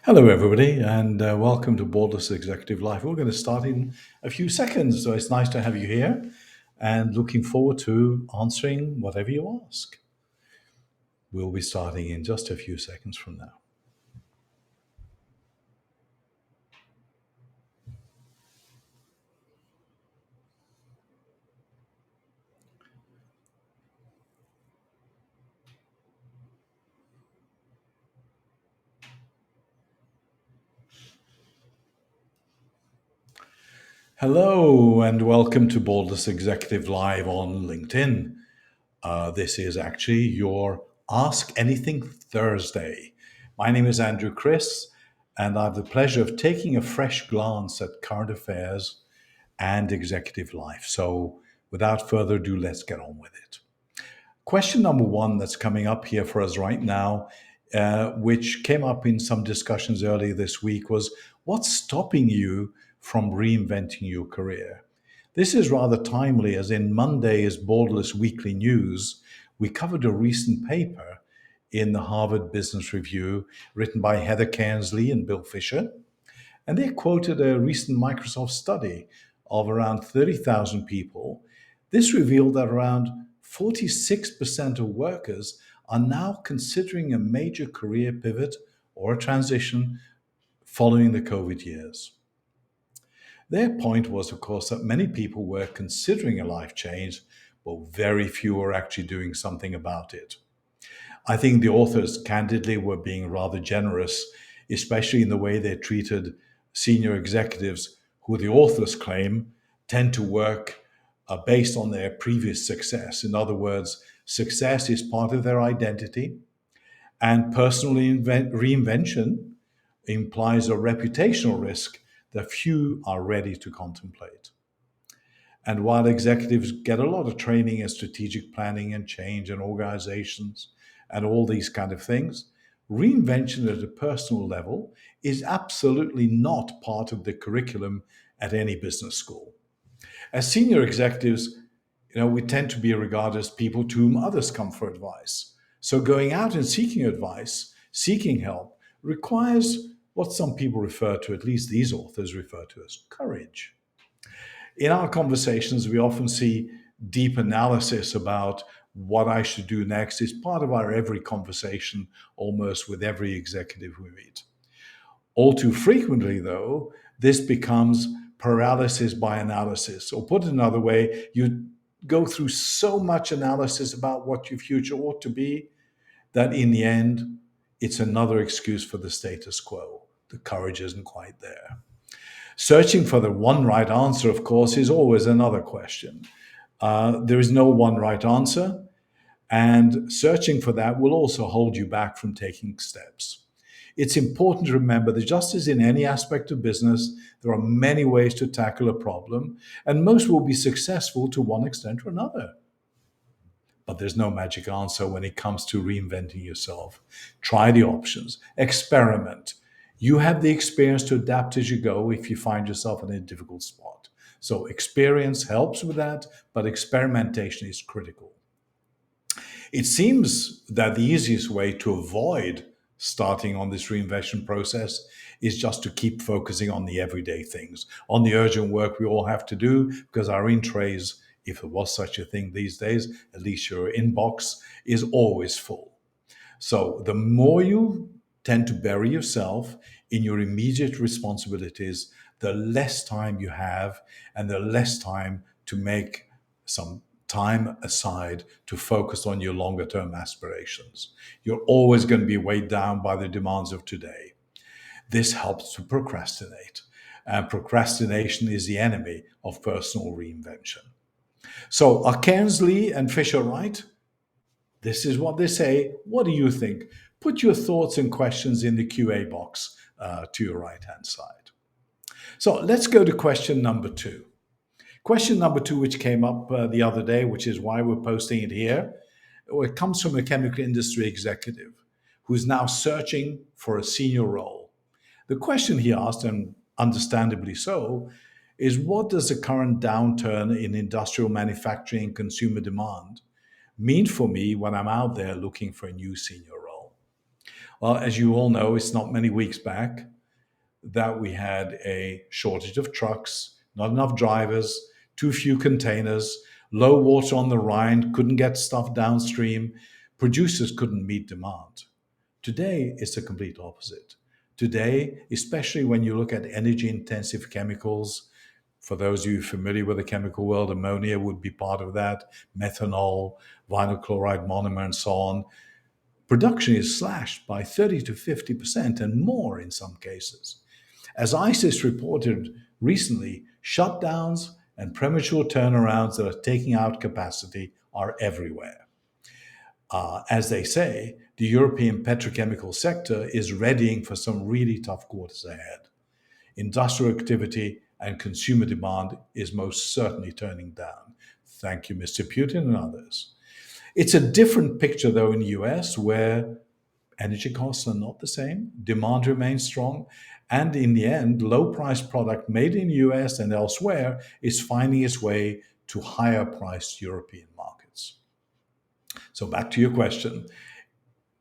Hello, everybody, and welcome to Borderless Executive Life. We're going to start in a few seconds, so it's nice to have you here and looking forward to answering whatever you ask. We'll be starting in just a few seconds from now. Hello, and welcome to Borderless Executive Live on LinkedIn. This is actually your Ask Anything Thursday. My name is Kris, and I have the pleasure of taking a fresh glance at current affairs and executive life. So, without further ado, let's get on with it. Question number one that's coming up here for us right now, which came up in some discussions earlier this week, was what's stopping you from reinventing your career? This is rather timely, as in Monday's Borderless Weekly News, we covered a recent paper in the Harvard Business Review written by Heather Cairnsley and Bill Fisher. And they quoted a recent Microsoft study of around 30,000 people. This revealed that around 46% of workers are now considering a major career pivot or a transition following the COVID years. Their point was, of course, that many people were considering a life change, but very few were actually doing something about it. I think the authors candidly were being rather generous, especially in the way they treated senior executives who the authors claim tend to work based on their previous success. In other words, success is part of their identity, and personal reinvention implies a reputational risk that few are ready to contemplate. And while executives get a lot of training in strategic planning and change and organizations and all these kind of things, reinvention at a personal level is absolutely not part of the curriculum at any business school. As senior executives, we tend to be regarded as people to whom others come for advice. So going out and seeking advice, seeking help, requires what some people refer to, at least these authors refer to, as courage. In our conversations, we often see deep analysis about what I should do next is part of our every conversation, almost with every executive we meet. All too frequently, though, this becomes paralysis by analysis. Or put another way, you go through so much analysis about what your future ought to be that in the end, it's another excuse for the status quo. The courage isn't quite there. Searching for the one right answer, of course, is always another question. There is no one right answer, and searching for that will also hold you back from taking steps. It's important to remember that just as in any aspect of business, there are many ways to tackle a problem, and most will be successful to one extent or another. But there's no magic answer when it comes to reinventing yourself. Try the options, experiment. You have the experience to adapt as you go if you find yourself in a difficult spot. So experience helps with that, but experimentation is critical. It seems that the easiest way to avoid starting on this reinvention process is just to keep focusing on the everyday things, on the urgent work we all have to do, because our in trays, if there was such a thing these days, at least your inbox is always full. So the more you tend to bury yourself in your immediate responsibilities, the less time you have and the less time to make some time aside to focus on your longer term aspirations. You're always going to be weighed down by the demands of today. This helps to procrastinate, and procrastination is the enemy of personal reinvention. So, are Cairnsley and Fisher right? This is what they say. What do you think? Put your thoughts and questions in the QA box to your right hand side. So, let's go to question number two. Question number two, which came up the other day, which is why we're posting it here, it comes from a chemical industry executive who's now searching for a senior role. The question he asked, and understandably so, is what does the current downturn in industrial manufacturing and consumer demand mean for me when I'm out there looking for a new senior role? Well, as you all know, it's not many weeks back that we had a shortage of trucks, not enough drivers, too few containers, low water on the Rhine, couldn't get stuff downstream, producers couldn't meet demand. Today, it's the complete opposite. Today, especially when you look at energy intensive chemicals, for those of you familiar with the chemical world, ammonia would be part of that, methanol, vinyl chloride monomer, and so on. Production is slashed by 30 to 50% and more in some cases. As ISIS reported recently, shutdowns and premature turnarounds that are taking out capacity are everywhere. As they say, the European petrochemical sector is readying for some really tough quarters ahead. Industrial activity and consumer demand is most certainly turning down. Thank you, Mr. Putin and others. It's a different picture, though, in the US, where energy costs are not the same, demand remains strong, and in the end, low-priced product made in the US and elsewhere is finding its way to higher-priced European markets. So back to your question.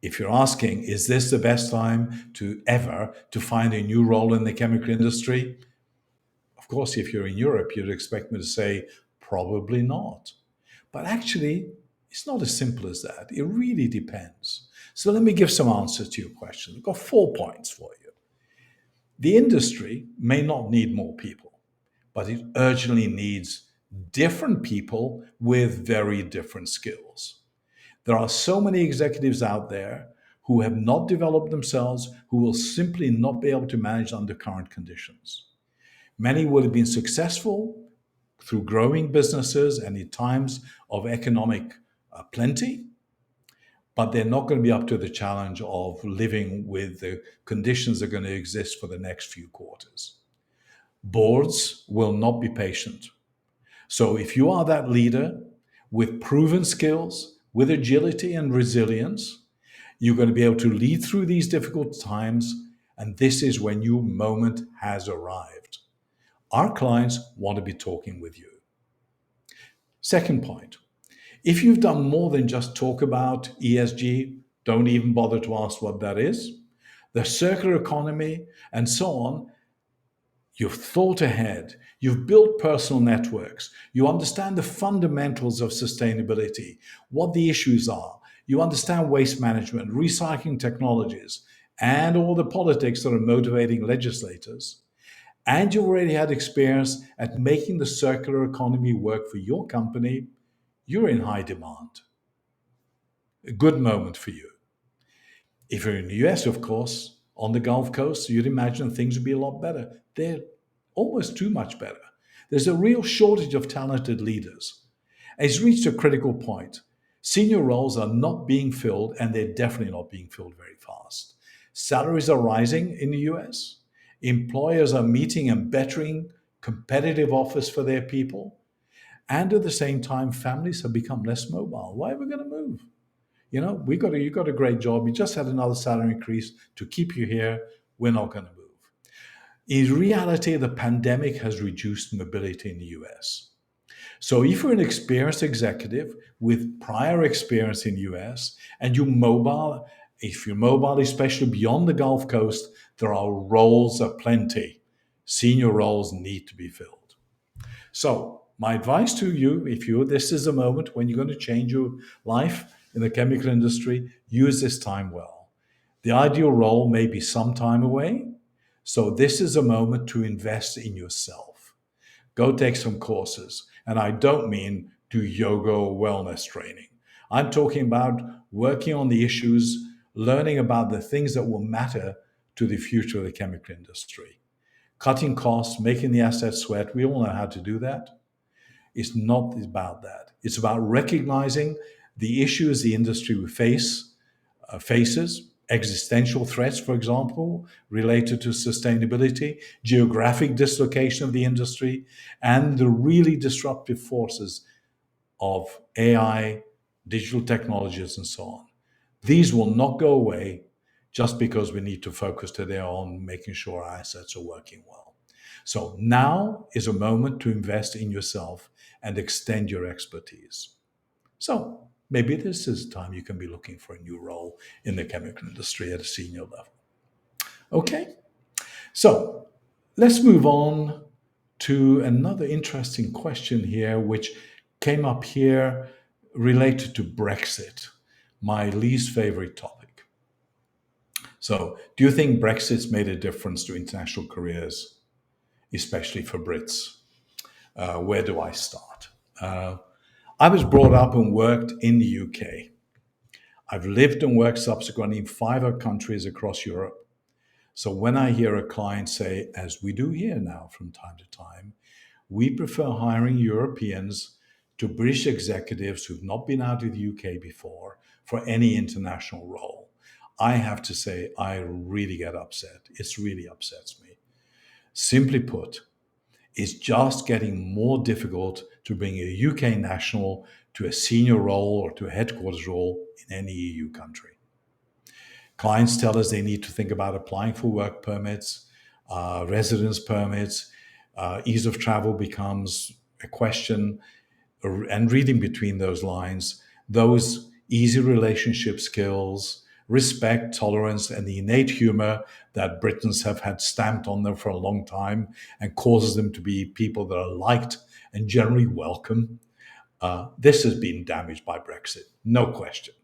If you're asking, is this the best time to find a new role in the chemical industry? Of course, if you're in Europe, you'd expect me to say, probably not. But actually, it's not as simple as that. It really depends. So let me give some answers to your question. I've got 4 points for you. The industry may not need more people, but it urgently needs different people with very different skills. There are so many executives out there who have not developed themselves, who will simply not be able to manage under current conditions. Many will have been successful through growing businesses and in times of economic plenty, but they're not going to be up to the challenge of living with the conditions that are going to exist for the next few quarters. Boards will not be patient. So if you are that leader with proven skills, with agility and resilience, you're going to be able to lead through these difficult times, and this is when your moment has arrived. Our clients want to be talking with you. Second point, if you've done more than just talk about ESG, don't even bother to ask what that is, the circular economy, and so on, you've thought ahead, you've built personal networks, you understand the fundamentals of sustainability, what the issues are, you understand waste management, recycling technologies, and all the politics that are motivating legislators, and you've already had experience at making the circular economy work for your company, you're in high demand. A good moment for you. If you're in the US, of course, on the Gulf Coast, you'd imagine things would be a lot better. They're almost too much better. There's a real shortage of talented leaders. It's reached a critical point. Senior roles are not being filled, and they're definitely not being filled very fast. Salaries are rising in the US. Employers are meeting and bettering competitive offers for their people. And at the same time, families have become less mobile. Why are we going to move? You know, you got a great job. You just had another salary increase to keep you here. We're not going to move. In reality, the pandemic has reduced mobility in the US. So if you're an experienced executive with prior experience in the US and you're mobile, if you're mobile, especially beyond the Gulf Coast, there are roles aplenty. Senior roles need to be filled. So my advice to you, this is a moment when you're going to change your life in the chemical industry, use this time well. The ideal role may be some time away, so this is a moment to invest in yourself. Go take some courses, and I don't mean do yoga or wellness training. I'm talking about working on the issues, learning about the things that will matter to the future of the chemical industry. Cutting costs, making the assets sweat, we all know how to do that. It's not about that. It's about recognizing the issues the industry faces, existential threats, for example, related to sustainability, geographic dislocation of the industry, and the really disruptive forces of AI, digital technologies, and so on. These will not go away just because we need to focus today on making sure our assets are working well. So now is a moment to invest in yourself and extend your expertise. So maybe this is the time you can be looking for a new role in the chemical industry at a senior level. Okay, so let's move on to another interesting question here, which came up here related to Brexit, my least favorite topic. So, do you think Brexit's made a difference to international careers, especially for Brits? Where do I start? Uh, I was brought up and worked in the UK. I've lived and worked subsequently in five other countries across Europe. So when I hear a client say, as we do here now from time to time, we prefer hiring Europeans to British executives who've not been out of the UK before for any international role, I have to say, I really get upset. It really upsets me. Simply put, it's just getting more difficult to bring a UK national to a senior role or to a headquarters role in any EU country. Clients tell us they need to think about applying for work permits, residence permits. Ease of travel becomes a question, and reading between those lines, those easy relationship skills, respect, tolerance, and the innate humor that Britons have had stamped on them for a long time and causes them to be people that are liked and generally welcome. This has been damaged by Brexit, no question.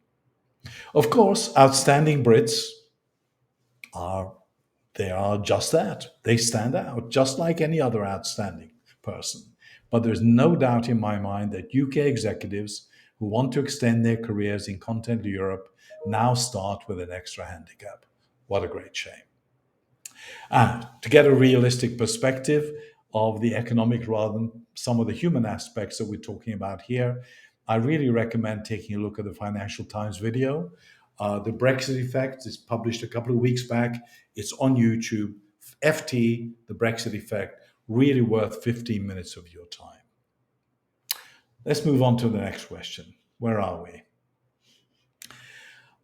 Of course, outstanding Brits are they are just that. They stand out, just like any other outstanding person. But there's no doubt in my mind that UK executives who want to extend their careers in continental Europe now start with an extra handicap. What a great shame. And to get a realistic perspective of the economic rather than some of the human aspects that we're talking about here, I really recommend taking a look at the Financial Times video. The Brexit Effect is published a couple of weeks back. It's on YouTube. FT, the Brexit Effect, really worth 15 minutes of your time. Let's move on to the next question. Where are we?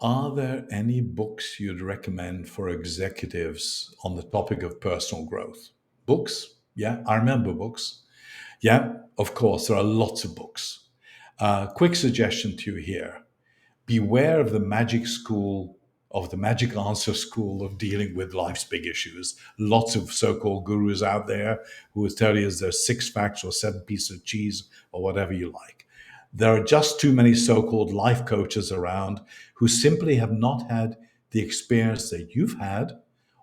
Are there any books you'd recommend for executives on the topic of personal growth? Books? Yeah, I remember books. Yeah, of course, there are lots of books. Quick suggestion to you here. Beware of the magic answer school of dealing with life's big issues. Lots of so-called gurus out there who will tell you there's 6 facts or 7 pieces of cheese or whatever you like. There are just too many so-called life coaches around who simply have not had the experience that you've had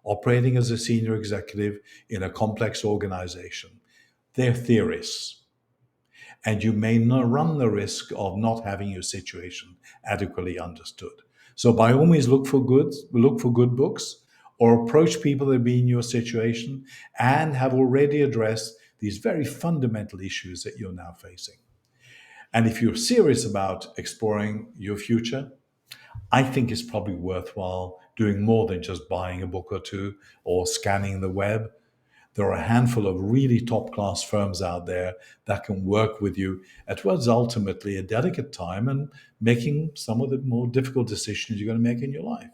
operating as a senior executive in a complex organization. They're theorists, and you may not run the risk of not having your situation adequately understood. So by all means, look for good books, or approach people that be in your situation and have already addressed these very fundamental issues that you're now facing. And if you're serious about exploring your future, I think it's probably worthwhile doing more than just buying a book or two or scanning the web. There are a handful of really top class firms out there that can work with you at what's ultimately a delicate time and making some of the more difficult decisions you're going to make in your life.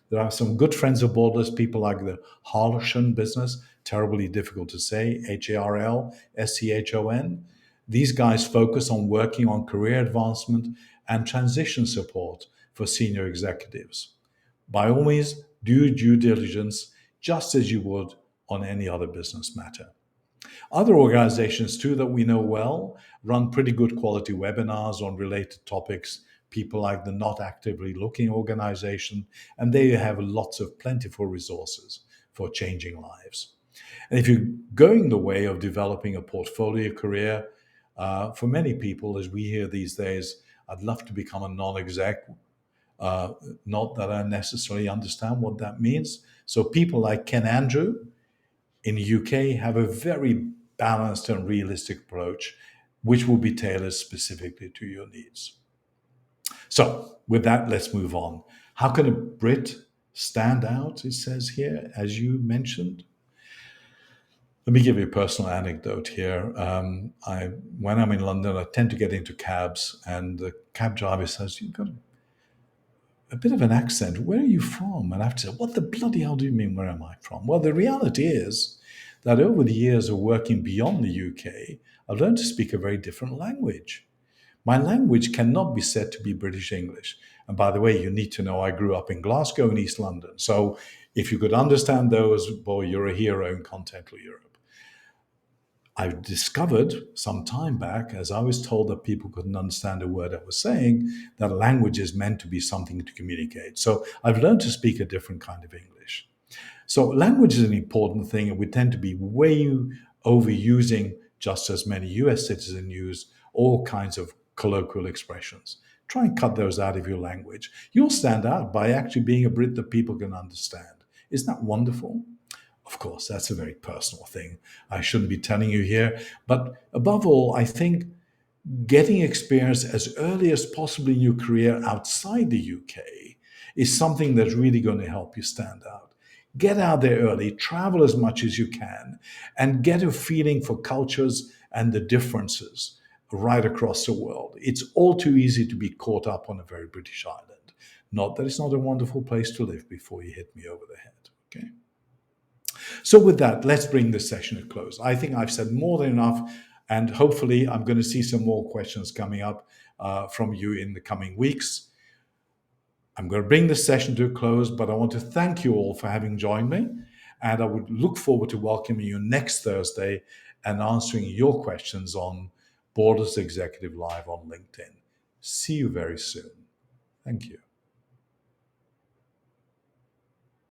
There are some good friends of Borderless, people like the Harlshon business, terribly difficult to say, Harlschon. These guys focus on working on career advancement and transition support for senior executives. By all means, do due diligence just as you would on any other business matter. Other organizations, too, that we know well run pretty good quality webinars on related topics. People like the Not Actively Looking organization, and they have lots of plentiful resources for changing lives. And if you're going the way of developing a portfolio career, for many people, as we hear these days, I'd love to become a non-exec. Not that I necessarily understand what that means. So people like Ken Andrew in the UK have a very balanced and realistic approach, which will be tailored specifically to your needs. So with that, let's move on. How can a Brit stand out, it says here, as you mentioned? Let me give you a personal anecdote here. When I'm in London, I tend to get into cabs, and the cab driver says, "You've got a bit of an accent. Where are you from?" And I have to say, "What the bloody hell do you mean, where am I from?" Well, the reality is that over the years of working beyond the UK, I've learned to speak a very different language. My language cannot be said to be British English. And by the way, you need to know I grew up in Glasgow and East London. So if you could understand those, boy, you're a hero in Continental Europe. I discovered some time back, as I was told that people couldn't understand a word I was saying, that language is meant to be something to communicate. So I've learned to speak a different kind of English. So language is an important thing, and we tend to be way overusing, just as many US citizens use all kinds of colloquial expressions. Try and cut those out of your language. You'll stand out by actually being a Brit that people can understand. Isn't that wonderful? Of course, that's a very personal thing. I shouldn't be telling you here. But above all, I think getting experience as early as possible in your career outside the UK is something that's really going to help you stand out. Get out there early, travel as much as you can, and get a feeling for cultures and the differences right across the world. It's all too easy to be caught up on a very British island. Not that it's not a wonderful place to live before you hit me over the head. Okay. So, with that, let's bring this session to a close. I think I've said more than enough, and hopefully, I'm going to see some more questions coming up from you in the coming weeks. I'm going to bring this session to a close, but I want to thank you all for having joined me, and I would look forward to welcoming you next Thursday and answering your questions on Borders Executive Live on LinkedIn. See you very soon. Thank you.